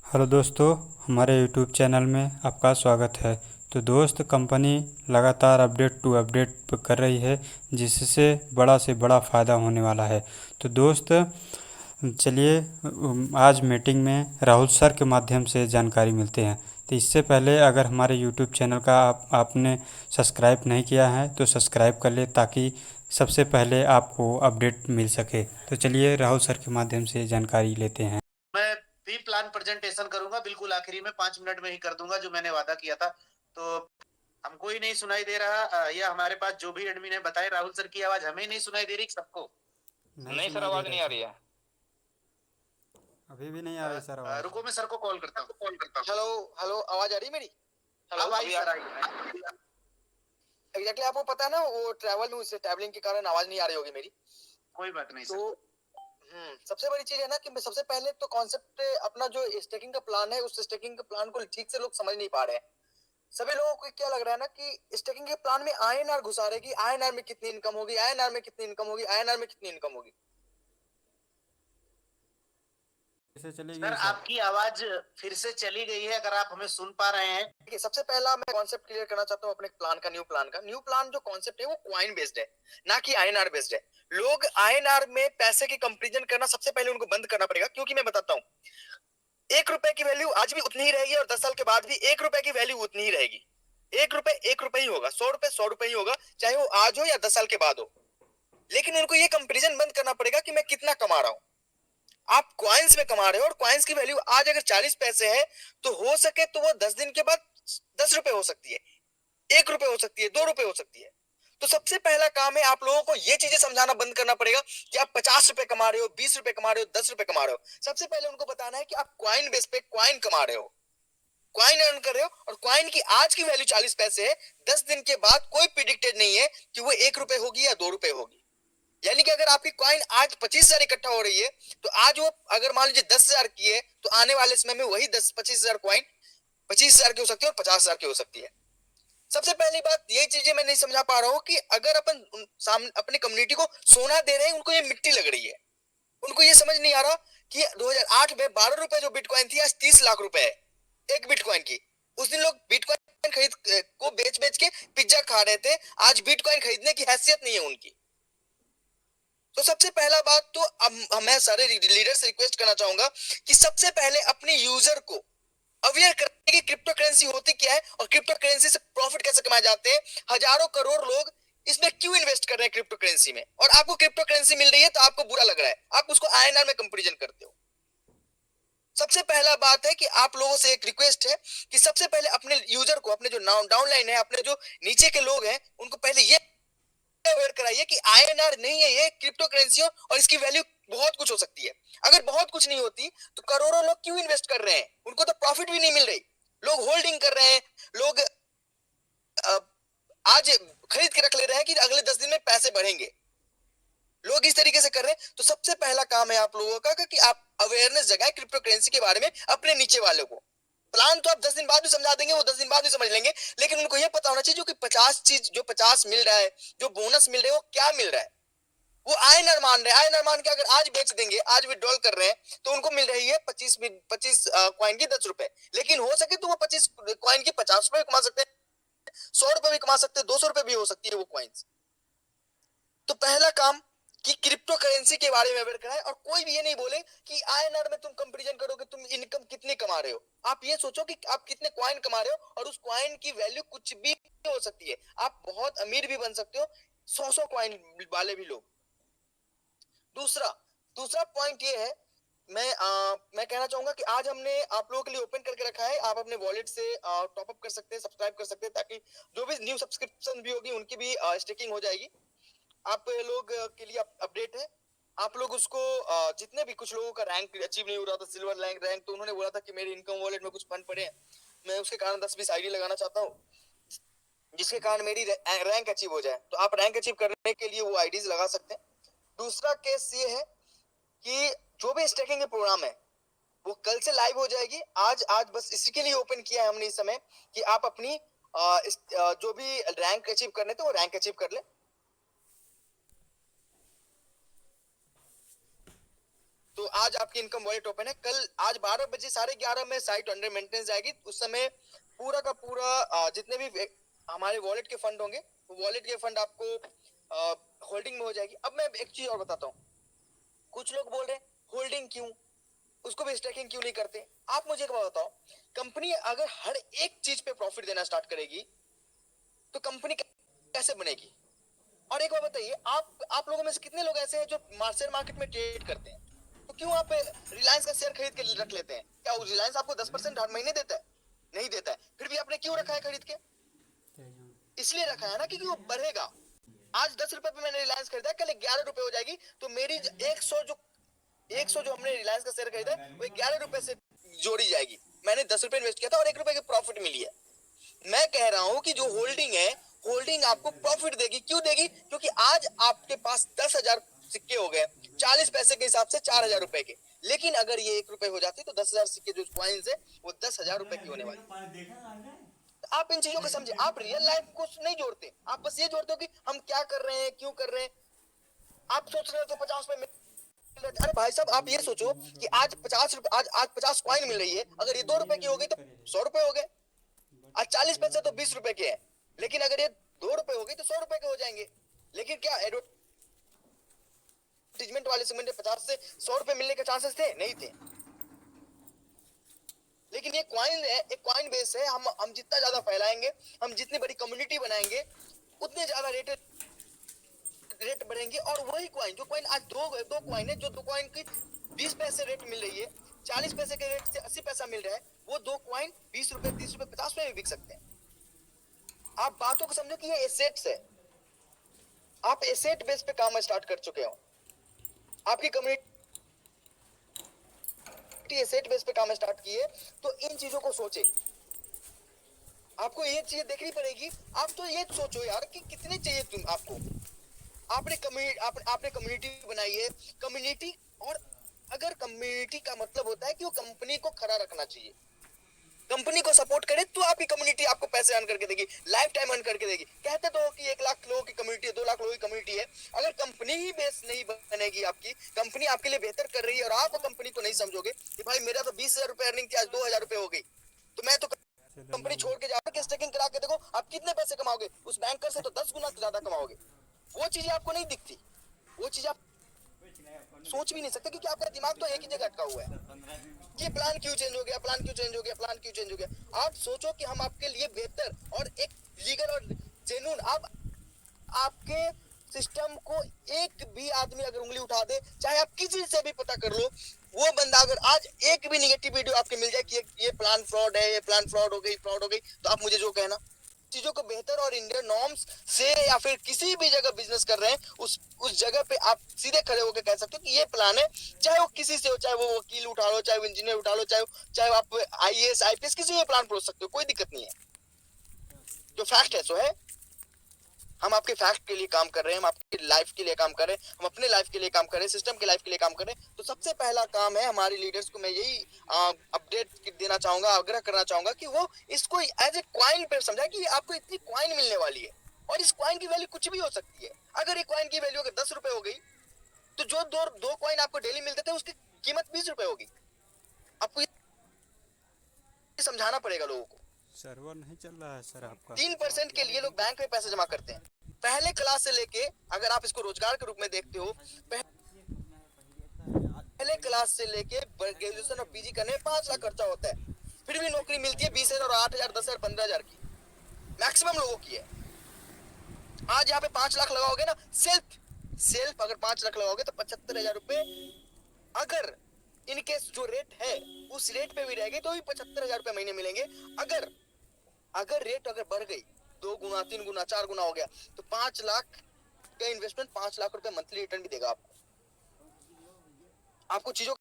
Hello दोस्तों, हमारे YouTube channel में आपका स्वागत है। तो दोस्त, कंपनी लगातार अपडेट टू अपडेट कर रही है, जिससे बड़ा से बड़ा फ़ायदा होने वाला है। तो दोस्त, चलिए आज मीटिंग में राहुल सर के माध्यम से जानकारी मिलते हैं। तो इससे पहले अगर हमारे यूट्यूब चैनल का आपने सब्सक्राइब नहीं किया है तो सब्सक्राइब कर ले, ताकि सबसे पहले आपको अपडेट मिल सके। तो चलिए राहुल सर के माध्यम से जानकारी लेते हैं। मैं भी प्लान प्रेजेंटेशन करूंगा, बिल्कुल आखिरी में 5 मिनट में ही कर दूंगा जो मैंने वादा किया था। तो हमको ही नहीं सुनाई दे रहा, या हमारे पास जो भी एडमिन है बताए, राहुल सर की आवाज हमें नहीं सुनाई दे रही सबको? नहीं सर, आवाज़ नहीं आ रही है। अभी भी नहीं आ रही सर आवाज़। रुको, मैं सर को कॉल करता हूँ। हेलो हेलो, आवाज आ रही मेरी? हेलो, अब आई सर, आई। एग्जैक्टली आपको पता है ना, वो ट्रैवलिंग के कारण आवाज नहीं आ रही होगी मेरी। कोई बात नहीं सर। सबसे बड़ी चीज है ना कि सबसे पहले तो कॉन्सेप्ट अपना जो स्टेकिंग का प्लान है, उस स्टेकिंग के प्लान को ठीक से लोग समझ नहीं पा रहे हैं। सभी लोगों को क्या लग रहा है ना कि स्टेकिंग के प्लान में आईएनआर घुसा रहे कि आईएनआर में कितनी इनकम होगी, आईएनआर में कितनी इनकम होगी, आईएनआर में कितनी इनकम होगी। कैसे चली सर गई सर? आपकी आवाज फिर से चली गई है, अगर आप हमें सुन पा रहे हैं। देखिए, सबसे पहला मैं कॉन्सेप्ट क्लियर करना चाहता हूँ अपने प्लान का। न्यू प्लान जो कॉन्सेप्ट है वो क्वाइन बेस्ड है, ना कि आईएनआर बेस्ड है। लोग आईएनआर में पैसे की कंपेरिजन करना सबसे पहले उनको बंद करना पड़ेगा, क्योंकि मैं बताता हूँ, 1 रुपए की वैल्यू आज भी उतनी ही रहेगी और 10 साल के बाद भी 1 रुपए की वैल्यू उतनी ही रहेगी। 1 रुपए ही होगा, 100 रुपए 100 रुपए ही होगा, चाहे वो आज हो या 10 साल के बाद हो। लेकिन उनको ये कंपेरिजन बंद करना पड़ेगा कि मैं कितना कमा रहा हूं। आप क्वाइंस में कमा रहे हो और क्वाइंस की वैल्यू आज अगर 40 पैसे है, तो हो सके तो वो 10 दिन के बाद 10 रुपए हो सकती है, 1 रुपए हो सकती है, 2 रुपए हो सकती है। तो सबसे पहला काम है आप लोगों को ये चीजें समझाना बंद करना पड़ेगा कि आप 50 रुपए कमा रहे हो, 20 रुपए कमा रहे हो, 10 रुपए कमा रहे हो। सबसे पहले उनको बताना है कि आप क्वाइन बेस पे क्वाइन कमा रहे हो, क्वाइन अर्न कर रहे हो, और क्वाइन की आज की वैल्यू 40 पैसे है। 10 दिन के बाद कोई प्रिडिक्टेड नहीं है कि वो 1 रुपए होगी या 2 रुपए होगी। यानी कि अगर आपकी क्वाइन आज 25,000 इकट्ठा हो रही है, तो आज वो अगर मान लीजिए 10,000 की है, तो आने वाले समय में वही 10-25,000 क्वाइन 25,000 की हो सकती है और 50,000 की हो सकती है। सबसे पहली बात ये चीजें मैं नहीं समझा पा रहा हूँ कि अगर अपन सामने अपनी कम्युनिटी को सोना दे रहे हैं, उनको ये मिट्टी लग रही है। उनको ये समझ नहीं आ रहा कि 2008 में 12 रुपए जो बिटकॉइन थी, आज 30 लाख रुपए है एक बिटकॉइन की। उस दिन लोग बिटकॉइन खरीद को बेच बेच के पिज्जा खा रहे थे, आज बिटकॉइन खरीदने की हैसियत नहीं है उनकी। तो सबसे पहला बात तो अब मैं सारे लीडर से रिक्वेस्ट करना चाहूंगा कि सबसे पहले अपने यूजर को अवेयर करने की क्रिप्टो करेंसी होती क्या है और क्रिप्टो करेंसी से प्रॉफिट कैसे कमाए जाते हैं। हजारों करोड़ लोग इसमें क्यों इन्वेस्ट कर रहे हैं क्रिप्टो करेंसी में, और आपको क्रिप्टो करेंसी मिल रही है तो आपको बुरा लग रहा है, आप उसको आईएनआर में कंपेरिजन करते हो। सबसे पहला बात है कि आप लोगों से एक रिक्वेस्ट है कि सबसे पहले अपने यूजर को, अपने जो डाउनलाइन है, अपने जो नीचे के लोग हैं, उनको पहले ये अवेयर कराइए कि आईएनआर नहीं है ये क्रिप्टो करेंसी, और इसकी वैल्यू बहुत कुछ हो सकती है। अगर बहुत कुछ नहीं होती तो करोड़ों लोग क्यों इन्वेस्ट कर रहे हैं, उनको तो प्रॉफिट भी नहीं मिल रही। लोग होल्डिंग कर रहे हैं, लोग आज खरीद के रख ले रहे हैं कि अगले 10 दिन में पैसे बढ़ेंगे। लोग इस तरीके से कर रहे हैं। तो सबसे पहला काम है आप लोगों का कि आप अवेयरनेस जगाए क्रिप्टो करेंसी के बारे में अपने नीचे वालों को। प्लान तो आप 10 दिन बाद भी समझा देंगे, वो 10 दिन बाद भी समझ लेंगे, लेकिन उनको ये पता होना चाहिए कि 50 चीज जो 50 मिल रहा है, जो बोनस मिल रहा है, वो क्या मिल रहा है। वो आईएनआर मान रहे हैं, आईएनआर मान के अगर आज बेच देंगे, आज विड्रॉल कर रहे हैं, तो उनको मिल रही है 25 कॉइन की 10 रुपए। लेकिन हो सके तो वो 25 कॉइन की 50 रुपए भी कमा सकते हैं, 100 रुपए भी कमा सकते हैं, 200 रुपए भी हो सकती है वो कॉइन्स। तो पहला काम कि क्रिप्टो करेंसी के बारे में अवेयर कराएं, और कोई भी ये नहीं बोले कि आईएनआर में तुम कंपैरिजन करोगे तुम इनकम कितनी कमा रहे हो। आप ये सोचो कि आप कितने कॉइन कमा रहे हो, और उस कॉइन की वैल्यू कुछ भी हो सकती है। आप बहुत अमीर भी बन सकते हो, 100 कॉइन वाले भी लोग। दूसरा दूसरा पॉइंट ये है, मैं कहना चाहूंगा कि आज हमने आप लोगों के लिए ओपन करके रखा है, आप अपने वॉलेट से टॉप अप कर सकते हैं, सब्सक्राइब कर सकते हैं, ताकि जो भी न्यू सब्सक्रिप्शन भी होगी उनकी भी स्टेकिंग हो जाएगी। आप लोग के लिए अपडेट है। आप लोग उसको जितने भी, कुछ लोगों का रैंक अचीव नहीं हो रहा था, सिल्वर रैंक, तो उन्होंने बोला था कि मेरी इनकम वॉलेट में कुछ फंड पड़े हैं, मैं उसके कारण 10-20 आईडी लगाना चाहता हूँ, जिसके कारण मेरी रैंक अचीव हो जाए। तो आप रैंक अचीव करने के लिए वो आईडीज लगा सकते हैं। दूसरा केस ये है कि जो भी स्टेकिंग के प्रोग्राम है वो कल से लाइव हो जाएगी। आज आज बस इसी के लिए ओपन किया है हमने इस समय कि आप अपनी जो भी रैंक अचीव करने थे वो रैंक अचीव कर ले। तो आज आपकी इनकम वॉलेट ओपन है। कल आज 12 बजे 11:30 में साइट अंडर मेंटेनेंस जाएगी। उस समय पूरा का पूरा जितने भी हमारे वॉलेट के फंड होंगे, वॉलेट के फंड आपको होल्डिंग में हो जाएगी। अब मैं एक चीज और बताता हूँ। कुछ लोग बोल रहे हैं होल्डिंग क्यों, उसको भी स्टैकिंग क्यों नहीं करते। आप मुझे एक बात बताओ, कंपनी अगर हर एक चीज पे प्रॉफिट देना स्टार्ट करेगी तो कंपनी कैसे बनेगी। और एक बात बताइए, आप लोगों में से कितने लोग ऐसे हैं जो शेयर मार्केट में ट्रेड करते हैं। तो क्यों आप रिलायंस का शेयर खरीद के रख लेते हैं। क्या रिलायंस आपको 10% हर महीने देता है? नहीं देता है, फिर भी आपने क्यों रखा है खरीद के? इसलिए रखा है ना क्योंकि वो बढ़ेगा। आज 10 रुपए पे मैंने रिलायंस खरीदा, कल 11 रुपए हो जाएगी, तो मेरी 100 जो हमने रिलायंस का शेयर खरीदा वो 11 रुपए से जोड़ी जाएगी। मैंने 10 रुपए इन्वेस्ट किया था और 1 रुपए की प्रॉफिट मिली है। मैं कह रहा हूं कि जो होल्डिंग है, होल्डिंग आपको प्रॉफिट देगी। क्यों देगी? क्योंकि आज आपके पास 10,000 सिक्के हो गए, 40 पैसे के हिसाब से 4,000 रुपए के। लेकिन अगर ये 1 रुपए हो जाती तो 10,000 सिक्के जो कॉइन्स है वो 10,000 रुपए की होने वाली। तो आप इन चीजों को समझे, आप रियल लाइफ को नहीं जोड़ते, आप बस ये जोड़ते हो कि हम क्या कर रहे हैं, क्यों कर रहे हैं। आप सोच रहे हो तो 50 में। अरे भाई साहब, आप ये सोचो कि आज 50 रुपए, आज 50 कॉइन मिल रही है, अगर ये 2 रुपए की हो गई तो 100 रुपए हो गए। आज 40 पैसे तो 20 रुपए के हैं, लेकिन अगर ये 2 रुपए हो गई तो 100 रुपए के हो जाएंगे। लेकिन क्या एडवर्टीजमेंट वाले समय 50 से 100 रुपए मिलने के चांसेस थे? नहीं थे। लेकिन ये कॉइन है, एक कॉइन बेस है। हम जितना ज्यादा फैलाएंगे, हम जितनी बड़ी कम्युनिटी बनाएंगे, उतने ज्यादा रेट बढ़ेंगे। और वही कॉइन, जो कॉइन आज दो कॉइन है, जो दो कॉइन की 20 पैसे रेट मिल रही है, 40 पैसे के रेट से 80 पैसा मिल रहा है, वो दो कॉइन 20 रुपए, 30 रुपए, 50 रुपए में बिक सकते हैं। आप बातों को समझो कि ये एसेट्स है। आप एसेट बेस पे काम स्टार्ट कर चुके हो। आपकी कम्युनिटी एसेट बेस पे काम स्टार्ट किए, तो इन चीजों को सोचे। आपको ये चीज देखनी पड़ेगी। आप तो ये सोचो यार कि कितने चाहिए तुम आपको। आपने कम्युनिटी बनाई है, कम्युनिटी। और अगर कम्युनिटी का मतलब होता है कि वो कंपनी को खड़ा रखना चाहिए, कंपनी को सपोर्ट करे, तो आपकी कम्युनिटी आपको पैसे अर्न करके देगी, लाइफ टाइम अर्न करके देगी। कहते तो हो कि 1 लाख लोगों की कम्युनिटी है, 2 लाख लोगों की कम्युनिटी है। अगर कंपनी ही बेस नहीं बनेगी, आपकी कंपनी आपके लिए बेहतर कर रही है और आप कंपनी को नहीं समझोगे कि भाई मेरा तो 20,000 रुपए अर्निंग थी, आज 2,000 रुपए हो गई, तो मैं तो कंपनी छोड़ के जाओ कि स्टेकिंग करा के देखो आप कितने पैसे कमाओगे। उस बैंकर से तो 10 गुना ज्यादा कमाओगे। वो चीजें आपको नहीं दिखती, वो चीज आप सोच भी नहीं सकते, क्योंकि आपका दिमाग तो एक ही जगह अटका हुआ है कि प्लान क्यों चेंज हो गया, प्लान क्यों चेंज हो गया, प्लान क्यों चेंज हो गया। आप सोचो कि हम आपके लिए बेहतर और एक लीगल और जेन्युइन, आप आपके सिस्टम को एक भी आदमी अगर उंगली उठा दे, चाहे आप किसी से भी पता कर लो, वो बंदा अगर आज एक भी निगेटिव वीडियो आपके मिल जाए कि ये प्लान फ्रॉड है, ये प्लान फ्रॉड हो गई, तो आप मुझे जो कहना चीजों को बेहतर और इंडियन नॉर्म्स से, या फिर किसी भी जगह बिजनेस कर रहे हैं उस जगह पे आप सीधे खड़े होकर कह सकते हो कि ये प्लान है। चाहे वो किसी से हो, चाहे वो वकील उठा लो, चाहे वो इंजीनियर उठा लो, चाहे आप IAS IPS किसी भी प्लान परोस सकते हो, कोई दिक्कत नहीं है। जो फैक्ट है सो है। हम आपके फैक्ट के लिए काम कर रहे हैं, हम आपकी लाइफ के लिए काम कर रहे हैं, हम अपने लाइफ के लिए काम कर रहे हैं, सिस्टम के लाइफ के लिए काम कर रहे हैं। तो सबसे पहला काम है हमारे लीडर्स को, मैं यही अपडेट देना चाहूंगा, आग्रह करना चाहूंगा कि वो इसको एज ए क्वाइन पे समझा कि आपको इतनी क्वाइन मिलने वाली है और इस क्वाइन की वैल्यू कुछ भी हो सकती है। अगर एक क्वाइन की वैल्यू अगर 10 रुपए हो गई, तो जो दो क्वाइन आपको डेली मिलते थे उसकी कीमत 20 रुपए होगी। आपको ये समझाना पड़ेगा लोगों को। सर्वर नहीं चल रहा है सर आपका। 3% के लिए लोग बैंक में पैसे जमा करते हैं। पहले क्लास से लेके, अगर आप इसको रोजगार के रूप में देखते हो, पहले क्लास से लेके ग्रेजुएशन और PG करने में 5 लाख खर्चा होता है, फिर भी नौकरी मिलती है 20,000 और 8,000, 10,000, 15,000 की मैक्सिमम लोगों की है। आज यहाँ पे 5 लाख लगाओगे ना, सेल्फ अगर 5 लाख लगाओगे तो 75,000 रुपए, अगर इनकेस जो रेट है उस रेट पे भी रह गई तो भी 75,000 रुपए महीने मिलेंगे। अगर रेट अगर बढ़ गई 2 गुना, 3 गुना, 4 गुना हो गया, तो 5 लाख का इन्वेस्टमेंट 5 लाख रुपए मंथली रिटर्न भी देगा आपको। चीजों